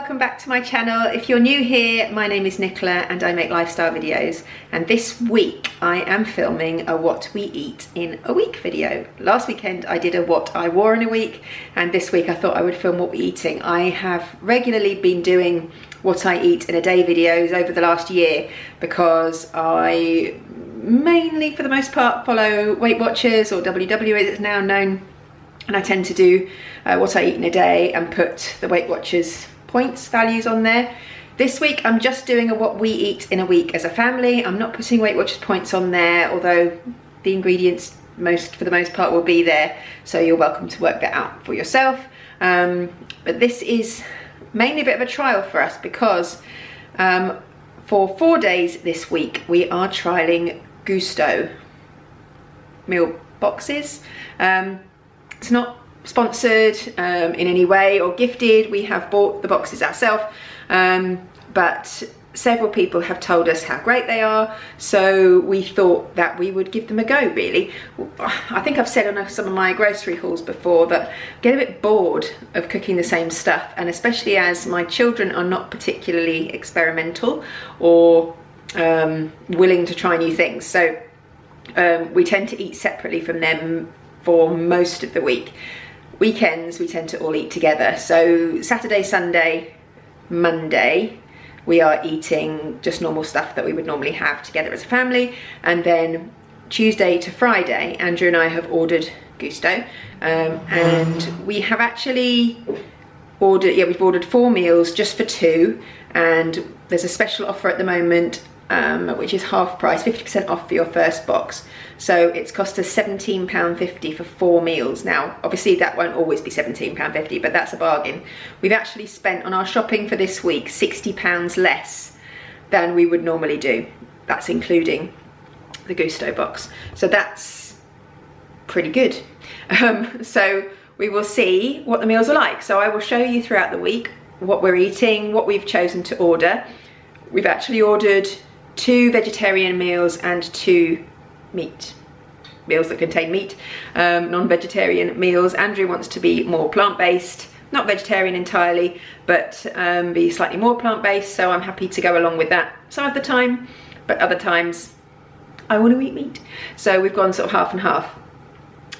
welcome back to my channel. If you're new here, my name is Nicola and I make lifestyle videos, and this week I am filming a what we eat in a week video. Last weekend I did a what I wore in a week, and this week I thought I would film what we're eating. I have regularly been doing what I eat in a day videos over the last year because I mainly, for the most part, follow Weight Watchers, or WW as it's now known, and I tend to do what I eat in a day and put the Weight Watchers points values on there. This week I'm just doing a what we eat in a week as a family. I'm not putting Weight Watchers points on there, although the ingredients for the most part will be there, so you're welcome to work that out for yourself. But this is mainly a bit of a trial for us because for 4 days this week we are trialing Gousto meal boxes. It's not sponsored in any way or gifted. We have bought the boxes ourselves, but several people have told us how great they are, so we thought that we would give them a go, really. I think I've said on some of my grocery hauls before that I get a bit bored of cooking the same stuff, and especially as my children are not particularly experimental or willing to try new things, so we tend to eat separately from them for most of the week. Weekends we tend to all eat together, so Saturday, Sunday, Monday we are eating just normal stuff that we would normally have together as a family, and then Tuesday to Friday Andrew and I have ordered Gousto, and we have actually ordered, we've ordered 4 meals just for 2, and there's a special offer at the moment which is half price, 50% off for your first box. So it's cost us £17.50 for 4 meals. Now, obviously that won't always be £17.50, but that's a bargain. We've actually spent on our shopping for this week £60 less than we would normally do. That's including the Gousto box. So that's pretty good. So we will see what the meals are like. So I will show you throughout the week what we're eating, what we've chosen to order. We've actually ordered 2 vegetarian meals and 2 meals that contain meat, non-vegetarian meals. Andrew wants to be more plant-based, not vegetarian entirely, but be slightly more plant-based, so I'm happy to go along with that some of the time, but other times I want to eat meat. So we've gone sort of half and half.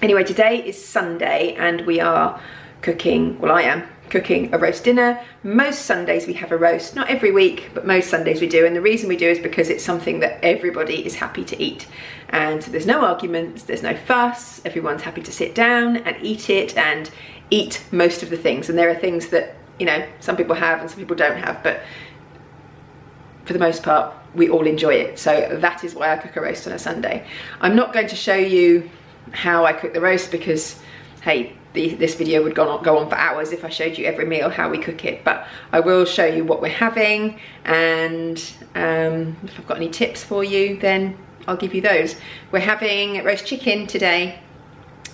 Anyway, today is Sunday and we are cooking, well, I am cooking a roast dinner. Most Sundays we have a roast, not every week, but most Sundays we do, and the reason we do is because it's something that everybody is happy to eat, and there's no arguments, there's no fuss, everyone's happy to sit down and eat it and eat most of the things. And there are things that, you know, some people have and some people don't have, but for the most part we all enjoy it. So that is why I cook a roast on a Sunday. I'm not going to show you how I cook the roast because, hey, this video would go on for hours if I showed you every meal how we cook it, but I will show you what we're having, and if I've got any tips for you then I'll give you those. We're having roast chicken today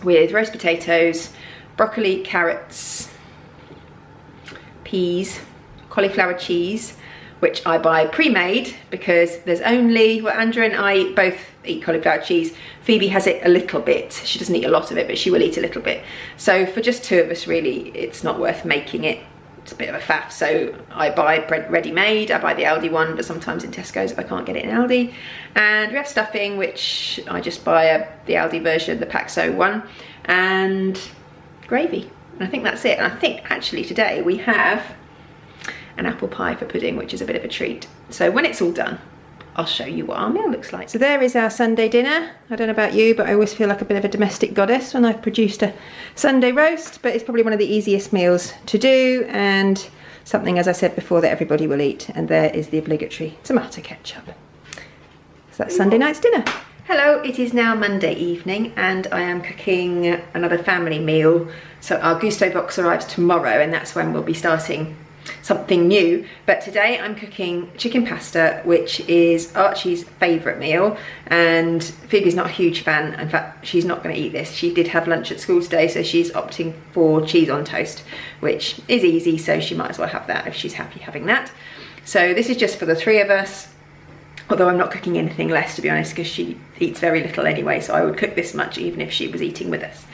with roast potatoes, broccoli, carrots, peas, cauliflower cheese, which I buy pre-made because there's only, well, Andrew and I both eat cauliflower cheese. Phoebe has it a little bit. She doesn't eat a lot of it, but she will eat a little bit. So for just 2 of us, really, it's not worth making it. It's a bit of a faff. So I buy bread ready-made. I buy the Aldi one, but sometimes in Tesco's if I can't get it in Aldi. And we have stuffing, which I just buy the Aldi version, the Paxo one, and gravy. And I think that's it. And I think actually today we have an apple pie for pudding, which is a bit of a treat. So when it's all done, I'll show you what our meal looks like. So there is our Sunday dinner. I don't know about you, but I always feel like a bit of a domestic goddess when I've produced a Sunday roast, but it's probably one of the easiest meals to do, and something, as I said before, that everybody will eat. And there is the obligatory tomato ketchup. So that's Sunday night's dinner. Hello, it is now Monday evening and I am cooking another family meal. So our Gousto box arrives tomorrow and that's when we'll be starting something new, but today I'm cooking chicken pasta, which is Archie's favourite meal, and Phoebe's not a huge fan. In fact, she's not going to eat this. She did have lunch at school today, so she's opting for cheese on toast, which is easy, so she might as well have that if she's happy having that. So this is just for the 3 of us, although I'm not cooking anything less, to be honest, because she eats very little anyway, so I would cook this much even if she was eating with us.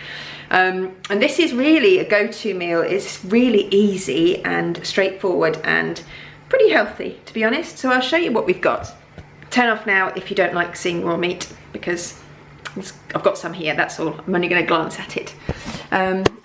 And this is really a go-to meal. It's really easy and straightforward and pretty healthy, to be honest. So I'll show you what we've got. Turn off now if you don't like seeing raw meat, because I've got some here, that's all. I'm only going to glance at it.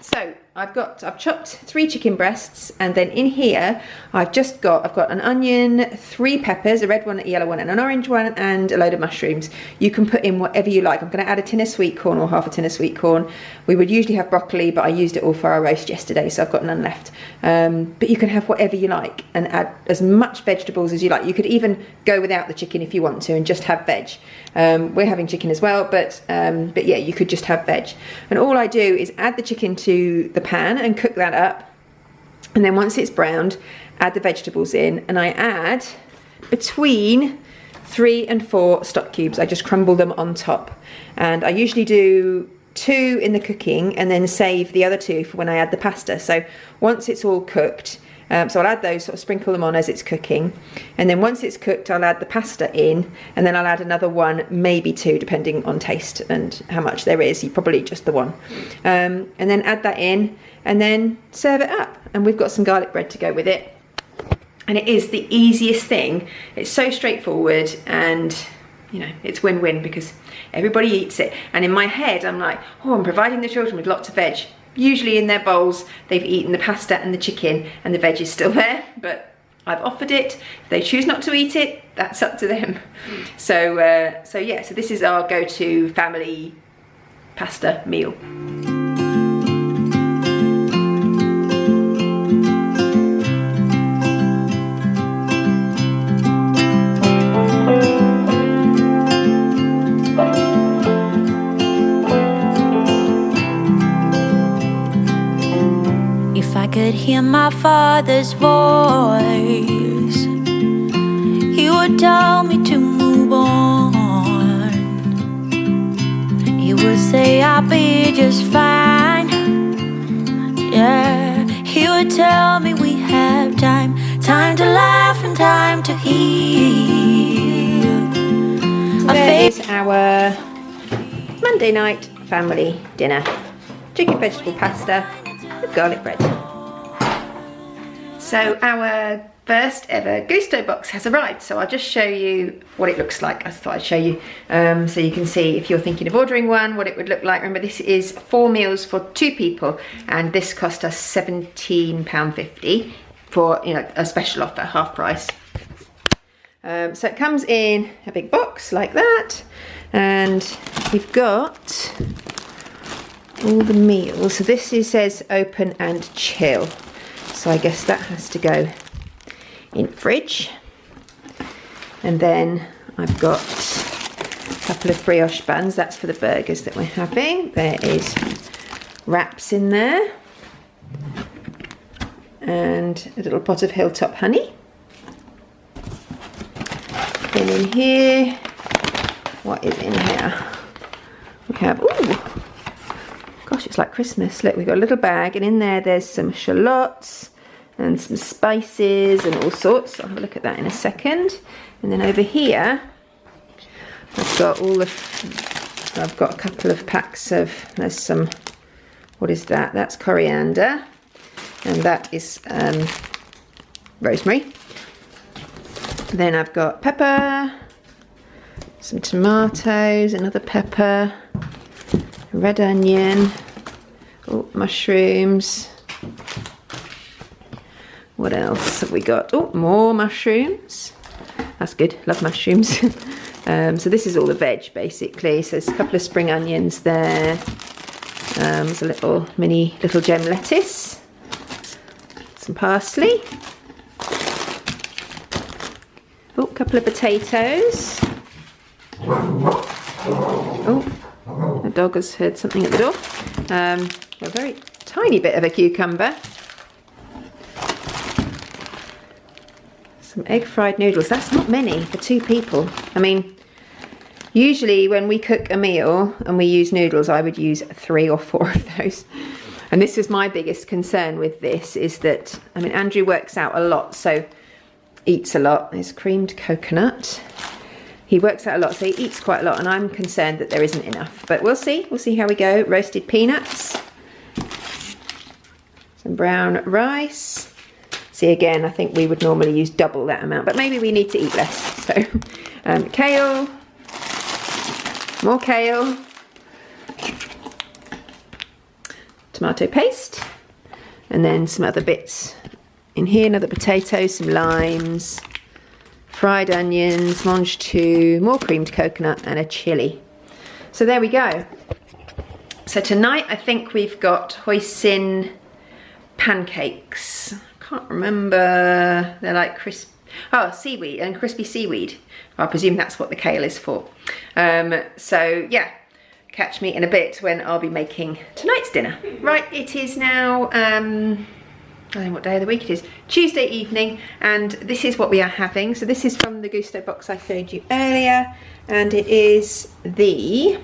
So I've chopped 3 chicken breasts, and then in here I've got an onion, 3 peppers, a red one, a yellow one, and an orange one, and a load of mushrooms. You can put in whatever you like. I'm going to add a tin of sweet corn or half a tin of sweet corn. We would usually have broccoli, but I used it all for our roast yesterday, so I've got none left. But you can have whatever you like and add as much vegetables as you like. You could even go without the chicken if you want to and just have veg. We're having chicken as well, but yeah, you could just have veg. And all I do is add the chicken to the pan and cook that up, and then once it's browned, add the vegetables in, and I add between 3 and 4 stock cubes. I just crumble them on top, and I usually do 2 in the cooking and then save the other 2 for when I add the pasta. So once it's all cooked, so I'll add those, sort of sprinkle them on as it's cooking, and then once it's cooked I'll add the pasta in, and then I'll add another 1, maybe 2, depending on taste and how much there is. Probably just the 1, and then add that in and then serve it up, and we've got some garlic bread to go with it. And it is the easiest thing. It's so straightforward, and you know, it's win-win because everybody eats it. And in my head I'm like, oh, I'm providing the children with lots of veg. Usually in their bowls they've eaten the pasta and the chicken and the veg is still there, but I've offered it. If they choose not to eat it, that's up to them. So yeah, so this is our go-to family pasta meal. Could hear my father's voice, he would tell me to move on. He would say I'll be just fine. Yeah, he would tell me we have time to laugh and time to heal. There is our Monday night family dinner. Chicken vegetable pasta with garlic bread. So our first ever Gousto box has arrived, so I'll just show you what it looks like. I thought I'd show you so you can see, if you're thinking of ordering one, what it would look like. Remember, this is 4 meals for 2 people, and this cost us £17.50 for, you know, a special offer, half price. So it comes in a big box like that, and we've got all the meals. So this says open and chill. So I guess that has to go in fridge. And then I've got a couple of brioche buns. That's for the burgers that we're having. There is wraps in there. And a little pot of hilltop honey. Then in here, what is in here? We have, ooh, gosh, it's like Christmas. Look, we've got a little bag, and in there there's some shallots and some spices and all sorts. I'll have a look at that in a second. And then over here I've got I've got a couple of packs of, there's some, what is that? That's coriander, and that is rosemary. Then I've got pepper, some tomatoes, another pepper, red onion, oh, mushrooms. What else have we got? Oh, more mushrooms. That's good, love mushrooms. So this is all the veg basically. So there's a couple of spring onions there. There's a little gem lettuce. Some parsley. Oh, a couple of potatoes. Oh, the dog has heard something at the door. A very tiny bit of a cucumber. Some egg fried noodles. That's not many for 2 people. I mean, usually when we cook a meal and we use noodles, I would use 3 or 4 of those. And this is my biggest concern with this, is that, I mean, Andrew works out a lot, so eats a lot. There's creamed coconut. He works out a lot, so he eats quite a lot, and I'm concerned that there isn't enough. But we'll see how we go. Roasted peanuts. some brown rice. See, again, I think we would normally use double that amount, but maybe we need to eat less. So kale, more kale, tomato paste, and then some other bits in here, another potato, some limes, fried onions, mange tout, more creamed coconut, and a chilli. So there we go. So tonight I think we've got hoisin pancakes. Can't remember, they're like crisp, oh, seaweed and crispy seaweed. I presume that's what the kale is for. So yeah, catch me in a bit when I'll be making tonight's dinner. Right, it is now, I don't know what day of the week it is, Tuesday evening, and this is what we are having. So this is from the Gousto box I showed you earlier, and it is the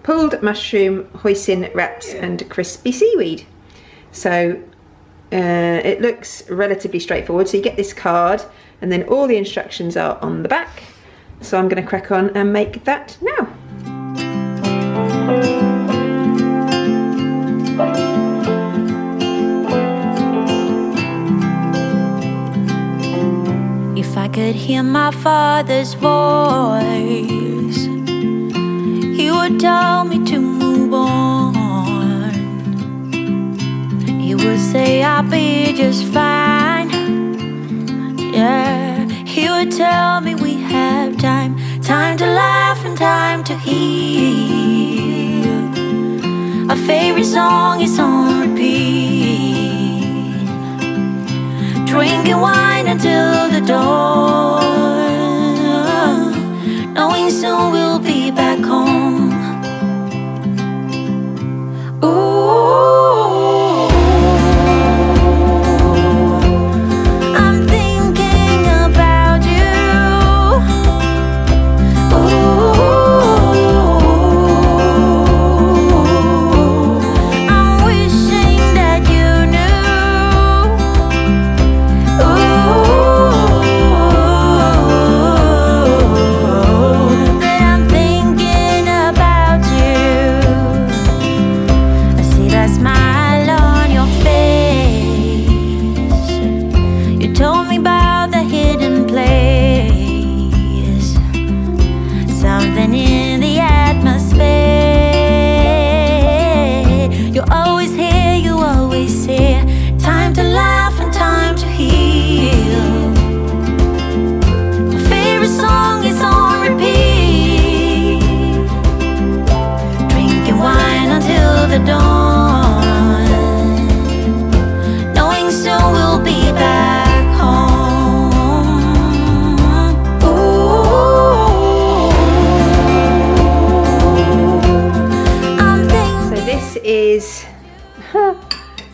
pulled mushroom hoisin wraps and crispy seaweed. So it looks relatively straightforward. So you get this card and then all the instructions are on the back. So I'm going to crack on and make that now. If I could hear my father's voice, he would tell me to move on. He would say I'll be just fine. Yeah, he would tell me we have time, time to laugh and time to heal. Our favorite song is on repeat, drinking wine until the dawn, knowing soon we'll be back home. Ooh.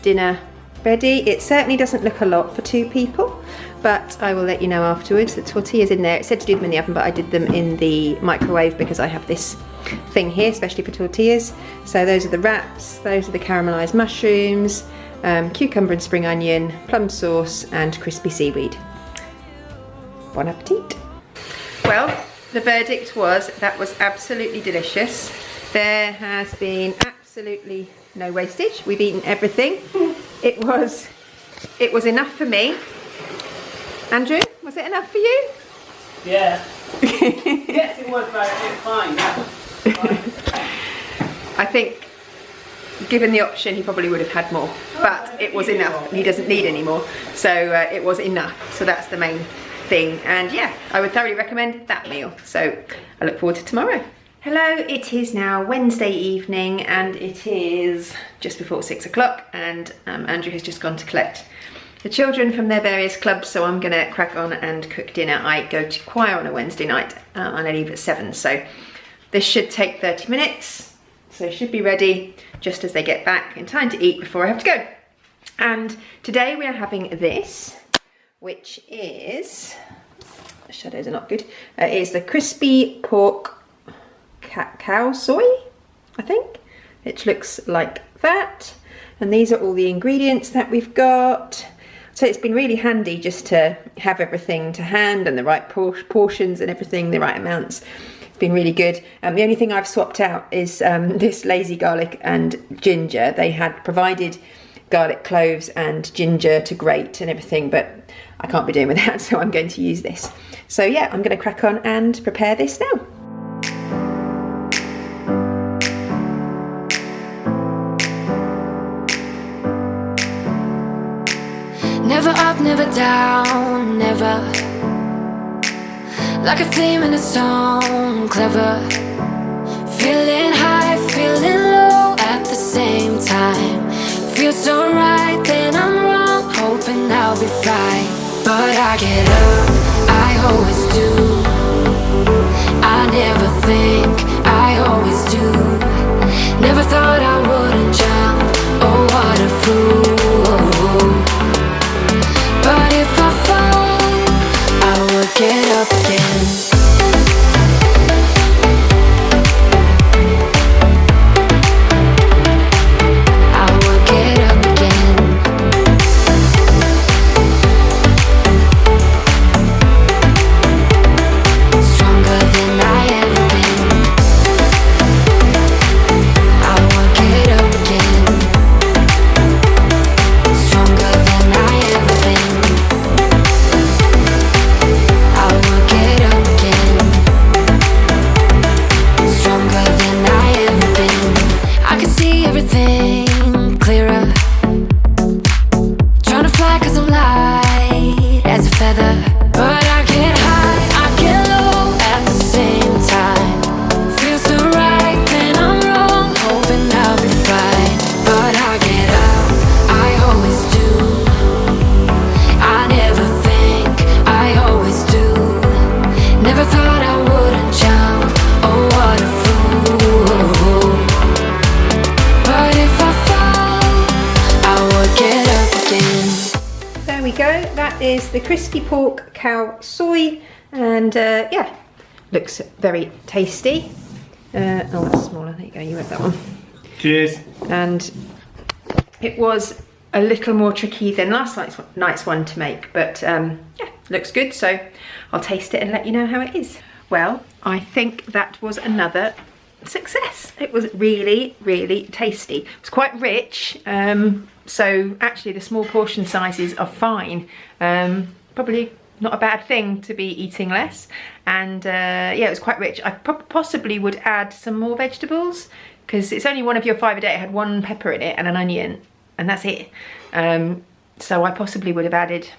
Dinner ready. It certainly doesn't look a lot for two people, but I will let you know afterwards. The tortillas in there, it said to do them in the oven, but I did them in the microwave because I have this thing here especially for tortillas. So those are the wraps, those are the caramelized mushrooms, cucumber and spring onion, plum sauce, and crispy seaweed. Bon appetit. Well, the verdict was that was absolutely delicious. There has been absolutely no wastage. We've eaten everything. It was enough for me. Andrew, was it enough for you? Yeah. Yes, it was, but it's fine. Yeah. I think, given the option, he probably would have had more, but it was enough. He doesn't need any more, so it was enough. So that's the main thing. And yeah, I would thoroughly recommend that meal. So I look forward to tomorrow. Hello, it is now Wednesday evening and it is just before 6 o'clock, and Andrew has just gone to collect the children from their various clubs, so I'm gonna crack on and cook dinner. I go to choir on a Wednesday night and I leave at 7, so this should take 30 minutes, so should be ready just as they get back in time to eat before I have to go. And today we are having this, which is, the shadows are not good, it is the crispy pork cow soy, I think. It looks like that, and these are all the ingredients that we've got. So it's been really handy just to have everything to hand and the right portions and everything, the right amounts. It's been really good. The only thing I've swapped out is this lazy garlic and ginger. They had provided garlic cloves and ginger to grate and everything, but I can't be doing with that, so I'm going to use this. So yeah, I'm going to crack on and prepare this now. Never up, never down, never. Like a theme in a song, clever. Feeling high, feeling low at the same time. Feels so right, then I'm wrong, hoping I'll be fine. But I get up, I always do. I never think, I always do. Never thought I wouldn't jump, oh what a fool. But if I fall, I will get up again. Is the crispy pork cow soy, and yeah, looks very tasty. Oh, that's smaller. There you go. You have that one. Cheers. And it was a little more tricky than last night's one to make, but yeah, looks good. So I'll taste it and let you know how it is. Well, I think that was another success. It was really, really tasty. It was quite rich. So actually the small portion sizes are fine. Probably not a bad thing to be eating less. And yeah, it was quite rich. I possibly would add some more vegetables because it's only one of your 5 a day. It had 1 pepper in it and an onion, and that's it. So I possibly would have added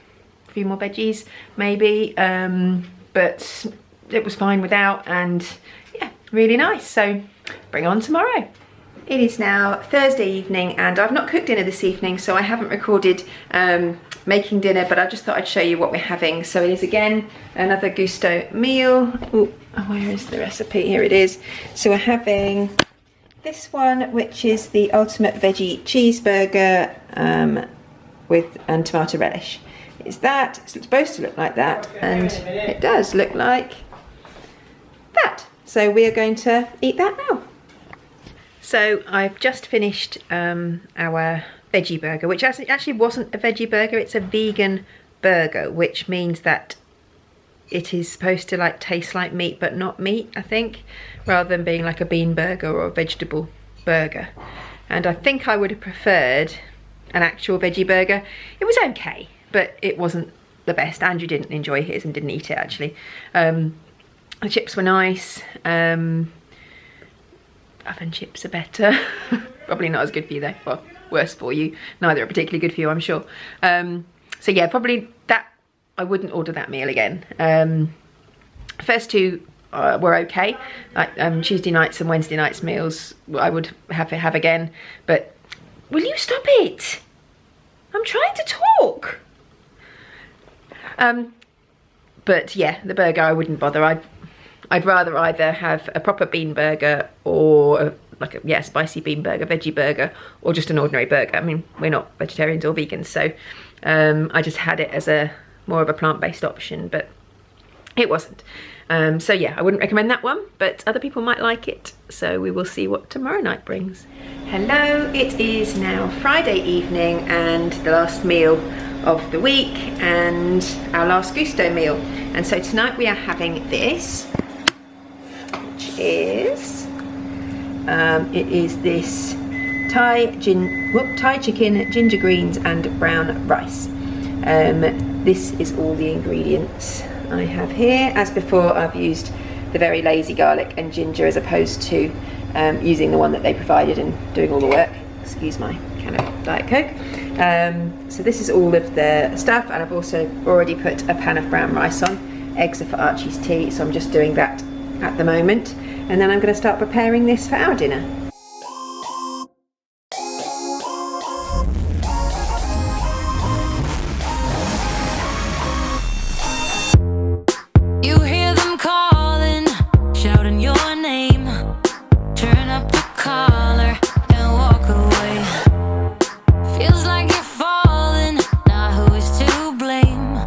a few more veggies maybe, but it was fine without, and yeah, really nice. So bring on tomorrow. It is now Thursday evening and I've not cooked dinner this evening, so I haven't recorded making dinner, but I just thought I'd show you what we're having. So it is again another Gousto meal. Ooh, where is the recipe? Here it is. So we're having this one, which is the ultimate veggie cheeseburger with tomato relish. It's that. It's supposed to look like that, and it does look like that. So we are going to eat that now. So I've just finished our veggie burger, which actually wasn't a veggie burger, it's a vegan burger, which means that it is supposed to like taste like meat but not meat, I think, rather than being like a bean burger or a vegetable burger. And I think I would have preferred an actual veggie burger. It was okay, but it wasn't the best. Andrew didn't enjoy his and didn't eat it actually. The chips were nice. Oven chips are better. Probably not as good for you though. Well, worse for you. Neither are particularly good for you, I'm sure. So yeah, probably that. I wouldn't order that meal again. First two were okay. Like Tuesday nights and Wednesday nights meals, I would have again. But will you stop it? I'm trying to talk. But yeah, the burger I wouldn't bother. I'd rather either have a proper bean burger or like a spicy bean burger, veggie burger, or just an ordinary burger. I mean, we're not vegetarians or vegans, so I just had it as a more of a plant-based option, but it wasn't. So yeah, I wouldn't recommend that one, but other people might like it. So we will see what tomorrow night brings. Hello, it is now Friday evening and the last meal of the week and our last Gousto meal. And so tonight we are having this, which is, it is this Thai chicken, ginger greens and brown rice. This is all the ingredients I have here. As before, I've used the very lazy garlic and ginger as opposed to using the one that they provided and doing all the work. Excuse my can of Diet Coke. So this is all of the stuff, and I've also already put a pan of brown rice on. Eggs are for Archie's tea, so I'm just doing that at the moment. And then I'm going to start preparing this for our dinner. You hear them calling, shouting your name. Turn up the collar and walk away. Feels like you're falling, now who is to blame?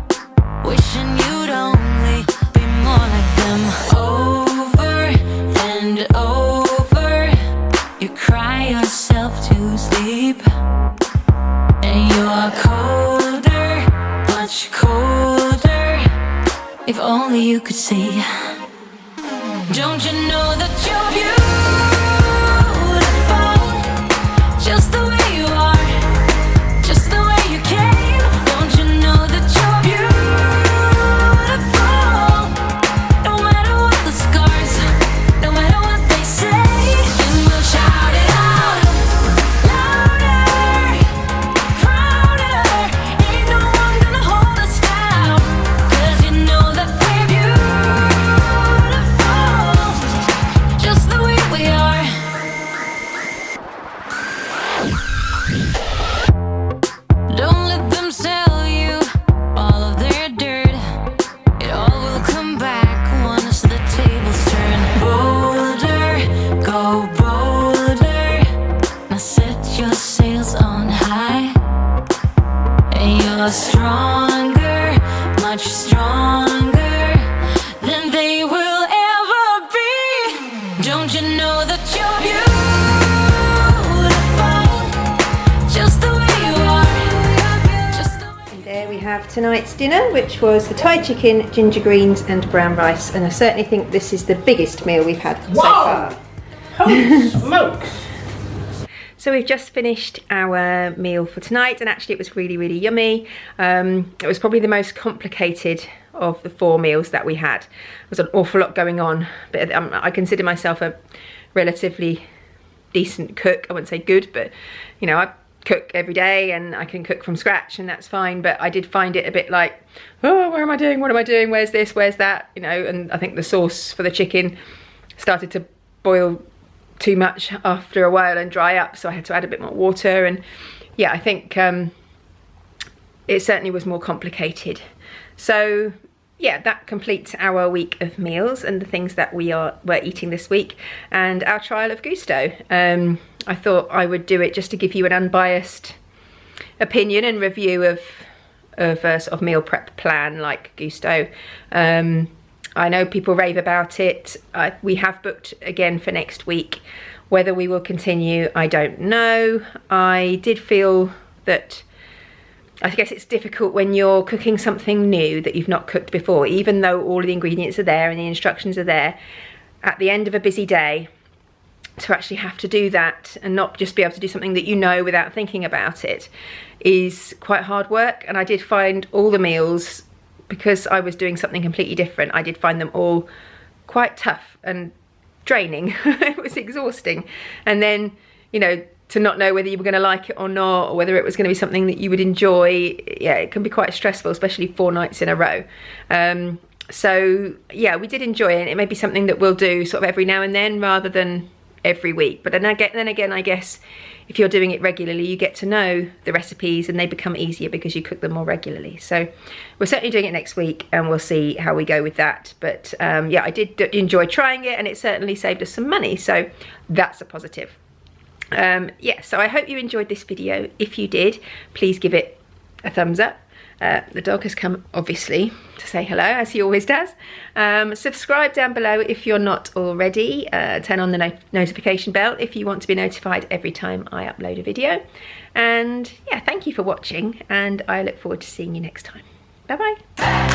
Wishing you'd only be more like them. Over and over, you cry yourself to sleep. And you're colder, much colder. If only you could see. Don't you know that you're beautiful, just the way you are, just the way you came. Don't you know that you're beautiful, no matter what the scars, no matter what they say. And we'll shout it out, louder, prouder. Ain't no one gonna hold us down, 'cause you know that we're beautiful, just the way we are. Don't let them sell you all of their dirt. It all will come back once the tables turn. Bolder, go bolder. Now set your sails on high. And you're stronger, much stronger than they will ever be. Don't you know that you're beautiful, just the way you are, just the way. And there we have tonight's dinner, which was the Thai chicken, ginger greens and brown rice. And I certainly think this is the biggest meal we've had so far. Holy smokes! So we've just finished our meal for tonight, and actually it was really, really yummy. It was probably the most complicated of the 4 meals that we had. There was an awful lot going on, but I consider myself a relatively decent cook. I wouldn't say good, but you know, I cook every day and I can cook from scratch, and that's fine. But I did find it a bit like, oh, what am I doing? What am I doing? Where's this? Where's that? You know, and I think the sauce for the chicken started to boil too much after a while and dry up, so I had to add a bit more water. And yeah, I think it certainly was more complicated. So yeah, that completes our week of meals and the things that we're eating this week, and our trial of Gousto. I thought I would do it just to give you an unbiased opinion and review of a sort of meal prep plan like Gousto. I know people rave about it. We have booked again for next week. Whether we will continue, I don't know. I did feel that, I guess it's difficult when you're cooking something new that you've not cooked before, even though all of the ingredients are there and the instructions are there. At the end of a busy day, to actually have to do that and not just be able to do something that you know without thinking about it is quite hard work. And I did find all the meals, because I was doing something completely different, I did find them all quite tough and draining. It was exhausting. And then, you know, to not know whether you were going to like it or not, or whether it was going to be something that you would enjoy, yeah, it can be quite stressful, especially 4 nights in a row. So yeah, we did enjoy it. It may be something that we'll do sort of every now and then rather than every week. But then again, I guess if you're doing it regularly, you get to know the recipes and they become easier because you cook them more regularly. So we're certainly doing it next week and we'll see how we go with that. But yeah, I did enjoy trying it and it certainly saved us some money. So that's a positive. Yeah, so I hope you enjoyed this video. If you did, please give it a thumbs up. The dog has come, obviously, to say hello, as he always does. Subscribe down below if you're not already. Turn on the notification bell if you want to be notified every time I upload a video. And yeah, thank you for watching, and I look forward to seeing you next time. Bye-bye.